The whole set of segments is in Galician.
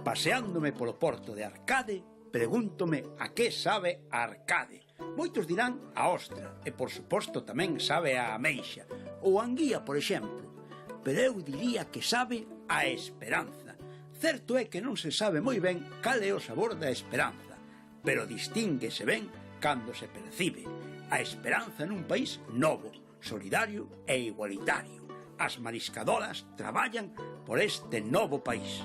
Paseándome polo porto de Arcade, pregúntome a que sabe a Arcade. Moitos dirán a ostra, e por suposto tamén sabe a ameixa, ou a anguía, por exemplo. Pero eu diría que sabe a esperanza. Certo é que non se sabe moi ben cal é o sabor da esperanza, pero distínguese ben cando se percibe. A esperanza nun país novo, solidario e igualitario. As mariscadoras traballan por este novo país.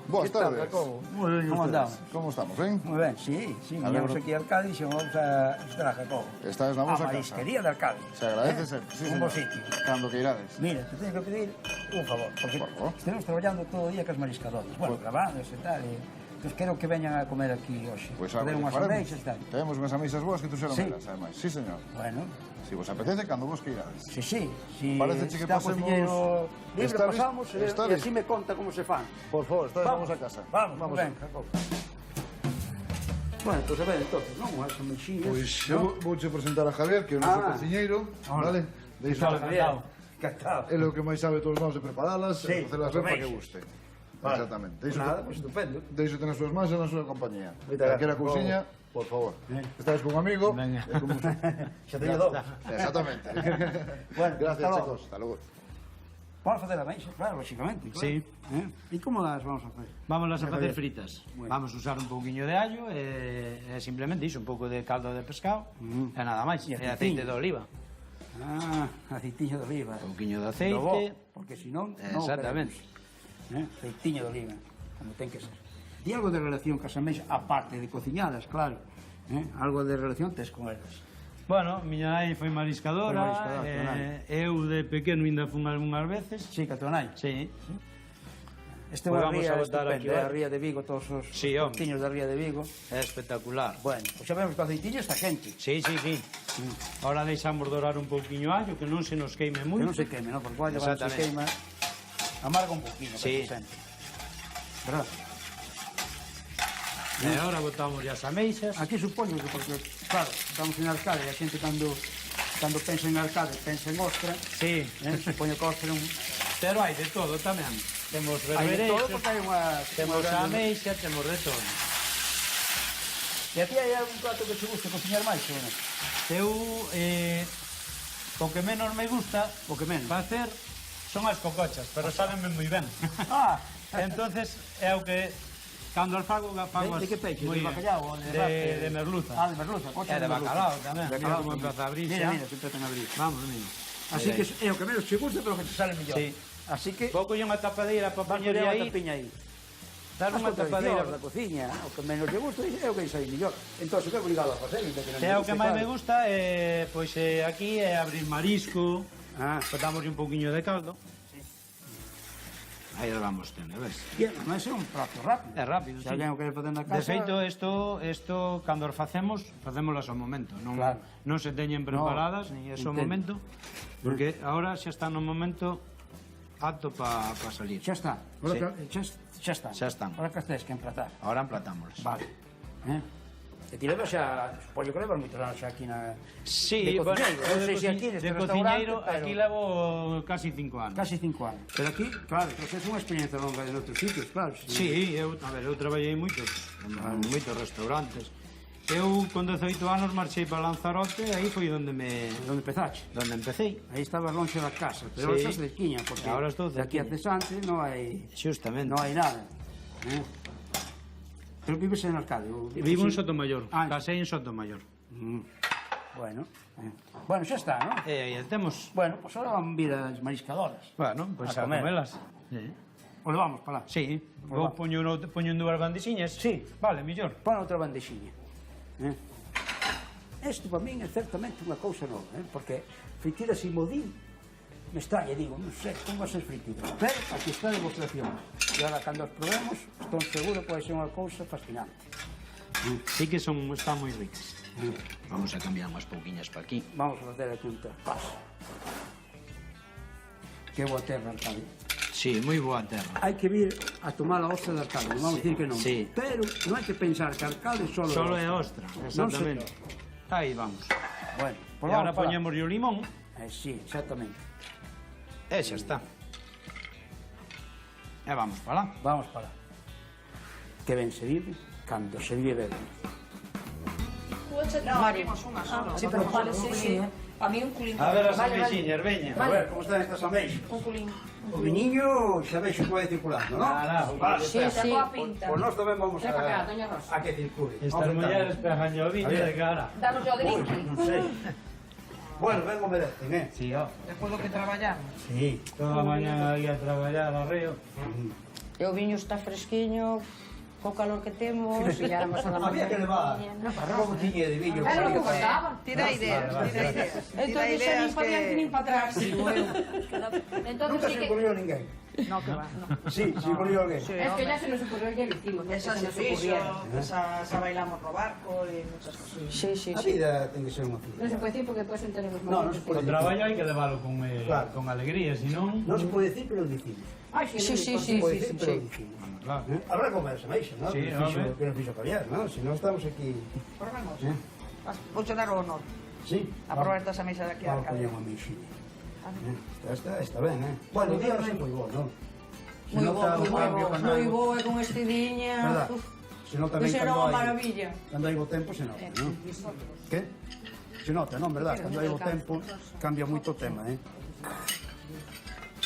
Boas tardes. Moi ben, como andamos? Como estamos, ben? Moi ben, sí, viñamos aquí a Arcade e xemos a visitar a Jacobo. Estás na vosa casa. A marisquería de Arcade. Se agradece sempre, sí, un bo sitio. Cando que irades. Mira, te tengo que pedir un favor, porque por favor, estamos traballando todo o día cas mariscadoras. Bueno, grabando e tal, e... Pues quero que veñan a comer aquí hoxe. Pois Poder unhas ameixas e tal. Temos unhas ameixas boas que tuxeron Sí. elas, ademais. Sí, señor. Bueno. Si vos apetece, cando vos que irades. Sí, sí. Si Parece que está pasemos... cociñeiro libre, Está pasamos e así me conta como se fan. Por favor, vamos a casa. Vamos ben, Jacobo. Bueno, pues a ver, entonces, non? As ameixinhas. Pois eu vouche presentar a Javier, que é o noso cociñeiro, vale? Deixo Encantado. é o que máis sabe todos nós de preparalas, Sí, e facelas ben para que guste. Vale. Exactamente. Pues nada, pues estupendo. Deixo nas súas mans e na súa compañía. Moitas Calquera gracias. cousiña, por favor. Estades con un amigo. Venga. Xa teño dous. Exactamente. Bueno, Gracias, hasta chicos. Hasta luego. Vamos a facer ameixas, claro, lógicamente. Claro. Sí. E como las vamos a facer? Vámonos a facer fritas. Bueno. Vamos a usar un pouquiño de allo e simplemente iso, un pouco de caldo de pescado e nada máis. E E aceite de oliva. Aceitiño de oliva. Un pouquiño de Do bo, aceite. porque senón Exactamente. Aceitiño de oliva, como ten que ser. Di algo de relación cas ameixas, aparte de cociñadas, claro. Algo de relación tes con elas. Bueno, miña nai foi mariscadora, Foi mariscadora, eu de pequeno ainda fun algunhas veces. Sí, que a tua nai. Sí. Este Pois é a vamos ría a botar estupenda, aquí, a vale. ría de Vigo, todos os Sí, home. cortiños da ría de Vigo. É espectacular. Bueno, pois xa vemos que o aceitiño está quente. Sí, sí, sí. Ahora deixamos dorar un pouquiño allo, que non se nos queime Que moito. non se queme, non? Porque cuando se Exactamente. queima, amarga un poquinho, Sí. casi sempre. ¿Verdad? E agora botamos as ameixas. Aquí supoño que, porque, claro, estamos en Arcade e a xente cando pensa en Arcade pensa en ostra, Sí. supoño que ostra é un... Pero hai de todo tamén. Temos Hai de todo berbereixos, porque hai unha... temos unha grande- ameixa, temos de todo. E aquí hai algún plato que te guste cociñar máis, ou non? Eu, o que menos me gusta O que menos? facer son as cocochas, pero sábenme moi ben. Ah! Entonces, é o que cando as fago De que peixe? moi De ben. bacallau ou de rape? de merluza. Ah, de merluza, cocha E de bacalao tamén. De Mira bacalao como tamén. empeza a abrir Mira, xa. mira, se empezan a abrir. Vamos, mira. Así que é o que menos te gusta, pero que te sale mellor. Sí. Así que... Pouco e unha tapadeira para Vas poñer poñer aí. unha tapiña aí. Dar unha tapadeira. da cociña, o que menos lle gusta é o que sai mellor. Entón, que é obligado a facer, que non É o que máis me gusta, pois aquí é abrir marisco, botamos un pouquiño de caldo. Aí lo vamos tendo, ves? Non é un prato rápido. É rápido, Se sí. alguén o quere facer na casa... De feito, isto cando os facémolas ao momento. Non, Claro. non se teñen preparadas, ni é ao entendo. momento, porque agora xa está no momento apto para salir. Xa está. Sí. Xa está. Xa están. Ahora que tens que empratar. Ahora emplatámoslas. Vale. E ti levas xa... Supoño que levas moitos anos xa aquí na... Sí, de bueno, cociñeiro. Non sei se aquí neste de restaurante, cociñeiro, pero... aquí levo casi 5 anos. Casi 5 anos. Pero aquí, claro, que é unha experiencia longa en outros sitios, claro. Sí, eu traballei en moitos restaurantes. Eu, con 18 anos, marchei para Lanzarote, aí foi onde Onde empezaste? Donde empecé. Aí estabas longe da casa, pero Sí. ahora estás cerquiña, porque Ahora estou de aquí a cerquiña. Cesante non hai... Xustamente. Non hai nada. Pero vives en Arcade? Vivo en Sotomayor, Ah, casei en Sotomayor. Bueno, bueno, xa está, non? E temos... Bueno, pois ahora van vir as mariscadoras. Bueno, pois a comer. comelas. Sí. O levamos para lá? Sí, vou poño en dúas bandixiñas. Sí. Vale, mellor. Pon outra bandexiña. Isto para min é certamente unha cousa nova, porque fritir así modín me extraña, digo, non sei como vai ser fritido, pero aquí está a demostración. E agora, cando os probemos, estou seguro que vai ser unha cousa fascinante. Sí que están moi ricas. Vamos a cambiar unhas pouquiñas para aquí. Vamos a facer aquí un traspaso. Que boa terra, Arcade. Sí, moi boa terra. Hai que vir a tomar a ostra de Arcade, non vamos a dicir que non. Sí. Pero non hai que pensar que Arcade Solo é ostra, exactamente. Aí vamos. Bueno, E agora poñemos o limón. Sí, exactamente. E xa está. E vamos para lá. Vamos para lá. Que ben se vive, cando se vive ben. No, abrimos unha solo. Sí, pero vale, sí. A mí un culín. A ver as ameixiñas, veña. A ver, como están estas ameixas? Un culín. O viniño xa veixo que vai circulando, non? Vale, Sí, espera. sí. Pois nós tamén vamos Ven para cá, doña Rosa. a que circule. Estas Vamos a mulleres apretar. pegan o viño de cara. Danos yo de Ui, drink. non sei. Bueno, vengo merecen, Sí, ó. Despois do que traballamos. Sí. Toda a mañá aí a traballar ao río. E o viño está fresquiño, co calor que temos, pilláramos a la Había que levar un botiñe de viño. É lo que contaba. Tira ideas, tira ideas. Entonces xa nin para diante nin para atrás. Entonces Nunca sí se que... ocurrió ninguén. No, que va, no. Sí, se ocurrió alguén. Sí, Es que ya hombre. se nos ocurrió, ya lo hicimos. No Esa se se nos fixo, ocurriera. esa bailamos no barco e muchas cosas. Sí, sí, A sí. vida ten que ser unha No se fila. puede decir porque después enteremos No, non se O pode decir. traballo hai que leválo con, Claro. con alegría, senón... Non se pode decir, pero dicimos. Ay, sí, Sí, sí, Non se sí, pode sí, decir, sí, pero sí. dicimos. Claro. Habrá conversa, meixa, non? Sí, Que nos fixo Javier, non? Se non estamos aquí... Probemos. Eh? Vou che dar o honor. Sí. A probar estas ameixas de aquí a Vamos a Arcade. poñer unha meixinha. Está ben, eh? Bueno, o día non sei moi bo, non? Muy bo, e con este viña. Verdad? Uf, Se nota ben Eso era cando unha hai... maravilla. Cando hai bo tempo se nota, non? Que? Se nota, non, verdad? Cando hai bo tempo cambia moito o tema, eh?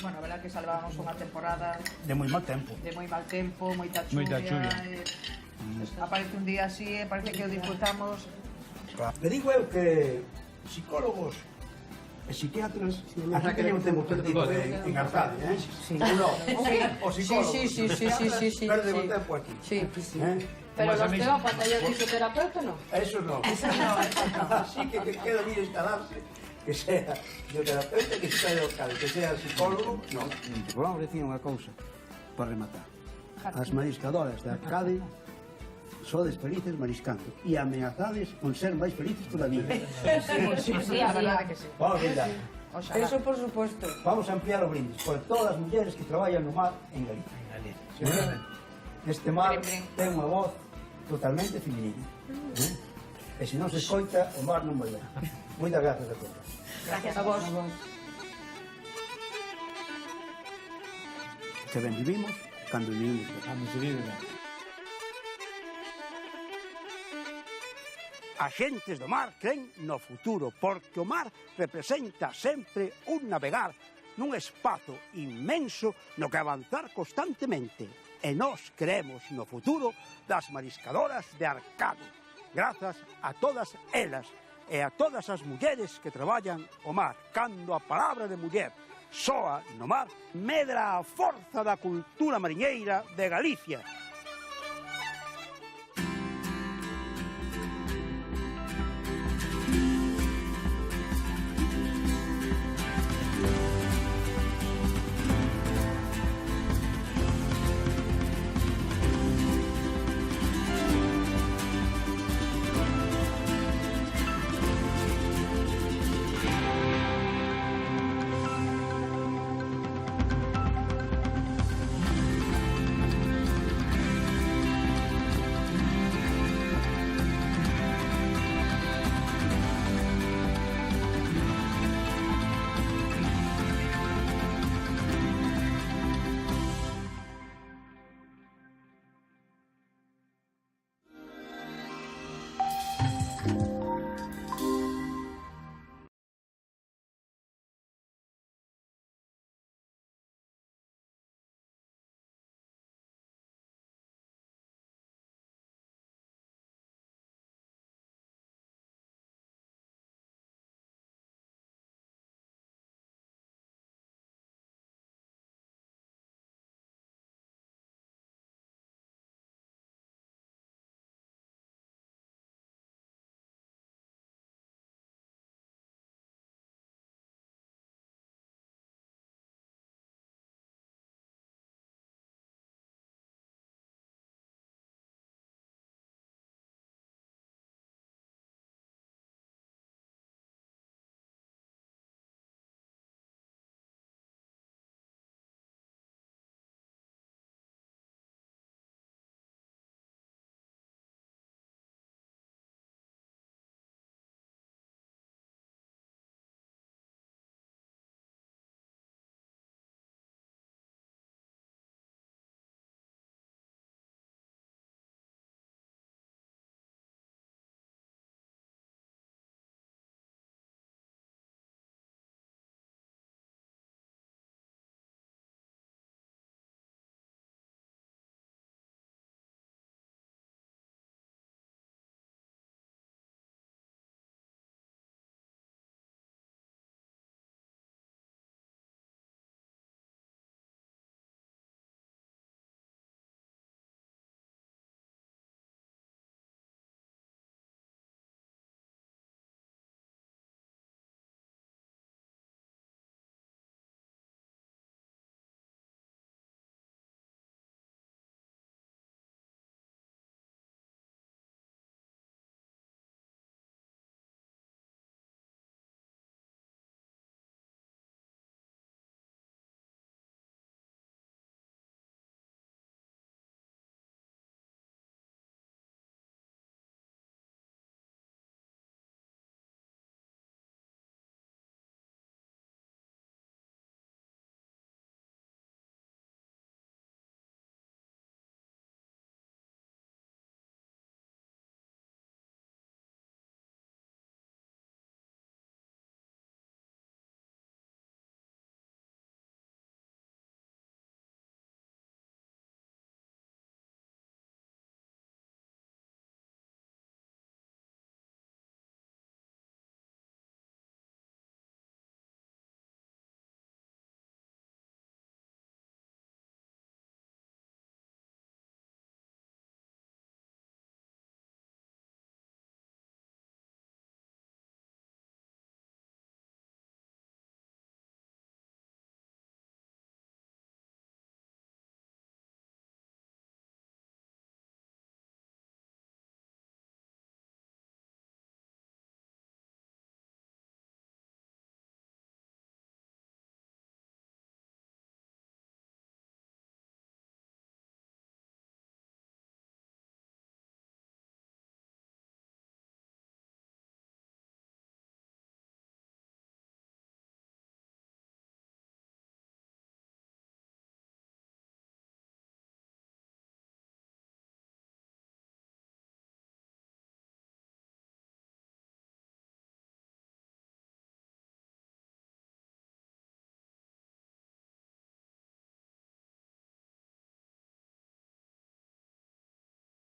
Bueno, a verdad que salvábamos unha temporada De moi mal tempo. de moi mal tempo, moita Moita chuvia. chuvia. Aparece un día así e parece que o disfrutamos. Le digo eu que psicólogos e psiquiatras aquí teñen un tempo perdido en Arcade, eh? Sí. O psicólogo. Sí, sí, sí, sí, sí, sí, Perde o sí. tempo aquí. Sí. Eh? Pero los teópatas y el fisioterapeuta no. Eso no. Así que queda bien instalarse, que sea bioterapeuta, que sea de Arcade, que sea psicólogo. No. Vamos a decir unha cousa para rematar. As mariscadoras de Arcade sodes felices mariscando e ameazades con ser máis felices todavía. Sí, A verdade que sí. Vamos a brindar. Oxalá. Eso por supuesto. Vamos a ampliar o brindis por todas as mulleres que traballan no mar en Galicia. Este mar ten unha voz totalmente feminina. E se non se escoita, o mar non volverá. Moitas grazas a todos. Gracias a vos. Que ben vivimos cando vivimos ben. Cando se vive ben. Axentes do mar cren no futuro, porque o mar representa sempre un navegar nun espazo inmenso no que avanzar constantemente. E nós creemos no futuro das mariscadoras de Arcade. Grazas a todas elas e a todas as mulleres que traballan o mar. Cando a palabra de muller soa no mar, medra a forza da cultura mariñeira de Galicia.